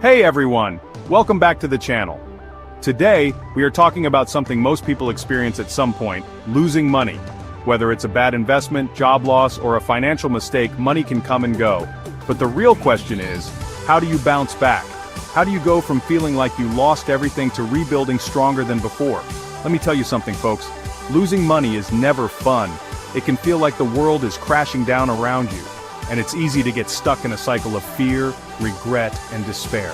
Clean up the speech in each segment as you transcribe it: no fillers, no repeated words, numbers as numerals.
Hey everyone, welcome back to the channel. Today, we are talking about something most people experience at some point, losing money. Whether it's a bad investment, job loss, or a financial mistake, money can come and go. But the real question is, how do you bounce back? How do you go from feeling like you lost everything to rebuilding stronger than before? Let me tell you something, folks. Losing money is never fun. It can feel like the world is crashing down around you. And it's easy to get stuck in a cycle of fear, regret, and despair.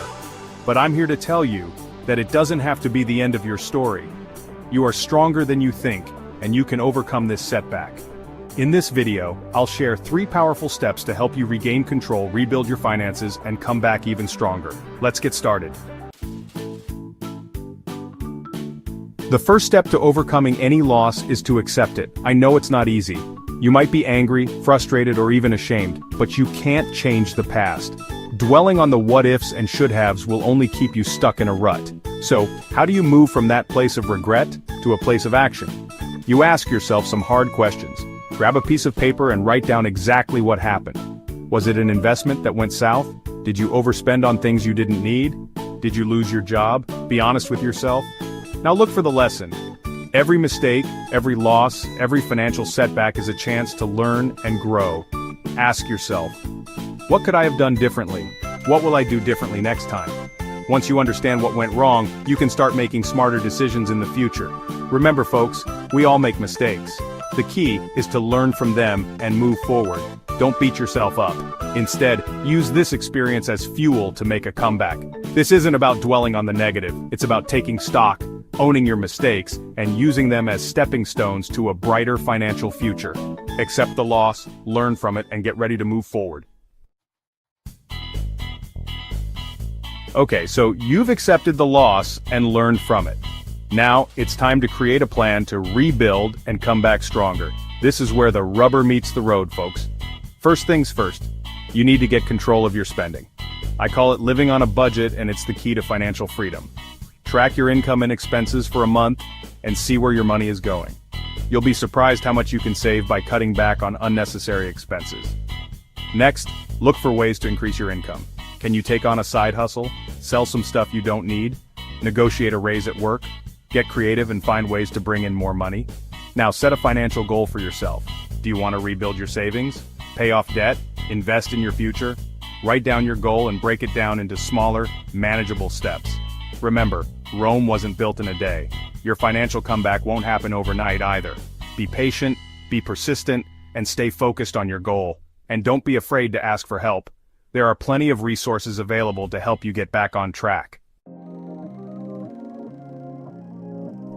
But I'm here to tell you that it doesn't have to be the end of your story. You are stronger than you think, and you can overcome this setback. In this video, I'll share 3 powerful steps to help you regain control, rebuild your finances, and come back even stronger. Let's get started. The first step to overcoming any loss is to accept it. I know it's not easy. You might be angry, frustrated, or even ashamed, but you can't change the past. Dwelling on the what-ifs and should-haves will only keep you stuck in a rut. So, how do you move from that place of regret to a place of action? You ask yourself some hard questions. Grab a piece of paper and write down exactly what happened. Was it an investment that went south? Did you overspend on things you didn't need? Did you lose your job? Be honest with yourself. Now look for the lesson. Every mistake, every loss, every financial setback is a chance to learn and grow. Ask yourself, what could I have done differently? What will I do differently next time? Once you understand what went wrong, you can start making smarter decisions in the future. Remember folks, we all make mistakes. The key is to learn from them and move forward. Don't beat yourself up. Instead, use this experience as fuel to make a comeback. This isn't about dwelling on the negative, it's about taking stock, owning your mistakes, and using them as stepping stones to a brighter financial future. Accept the loss, learn from it, and get ready to move forward. Okay, so you've accepted the loss and learned from it. Now, it's time to create a plan to rebuild and come back stronger. This is where the rubber meets the road, folks. First things first, you need to get control of your spending. I call it living on a budget, and it's the key to financial freedom. Track your income and expenses for a month and see where your money is going. You'll be surprised how much you can save by cutting back on unnecessary expenses. Next, look for ways to increase your income. Can you take on a side hustle, sell some stuff you don't need, negotiate a raise at work, get creative and find ways to bring in more money? Now set a financial goal for yourself. Do you want to rebuild your savings, pay off debt, invest in your future? Write down your goal and break it down into smaller, manageable steps. Remember, Rome wasn't built in a day. Your financial comeback won't happen overnight either. Be patient, be persistent, and stay focused on your goal. And don't be afraid to ask for help. There are plenty of resources available to help you get back on track.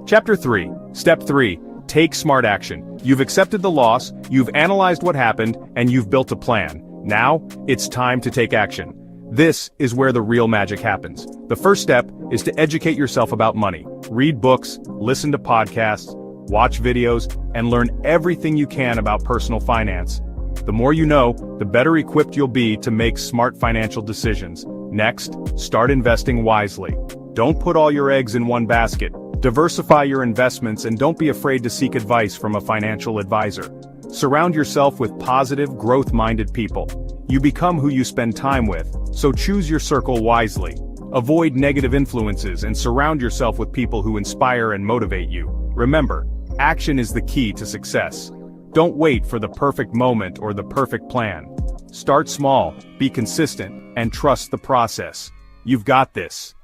Chapter 3. Step 3. Take smart action. You've accepted the loss, you've analyzed what happened, and you've built a plan. Now, it's time to take action. This is where the real magic happens. The first step is to educate yourself about money. Read books, listen to podcasts, watch videos, and learn everything you can about personal finance. The more you know, the better equipped you'll be to make smart financial decisions. Next, start investing wisely. Don't put all your eggs in one basket. Diversify your investments and don't be afraid to seek advice from a financial advisor. Surround yourself with positive, growth-minded people. You become who you spend time with, so choose your circle wisely. Avoid negative influences and surround yourself with people who inspire and motivate you. Remember, action is the key to success. Don't wait for the perfect moment or the perfect plan. Start small, be consistent, and trust the process. You've got this.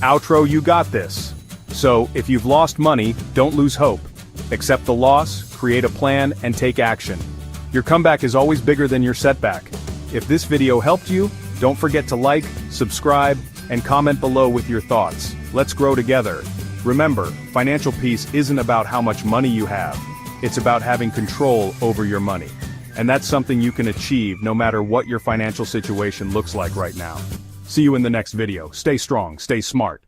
Outro, you got this. So, if you've lost money, don't lose hope. Accept the loss, create a plan, and take action. Your comeback is always bigger than your setback. If this video helped you, don't forget to like, subscribe, and comment below with your thoughts. Let's grow together. Remember, financial peace isn't about how much money you have. It's about having control over your money. And that's something you can achieve no matter what your financial situation looks like right now. See you in the next video. Stay strong, stay smart.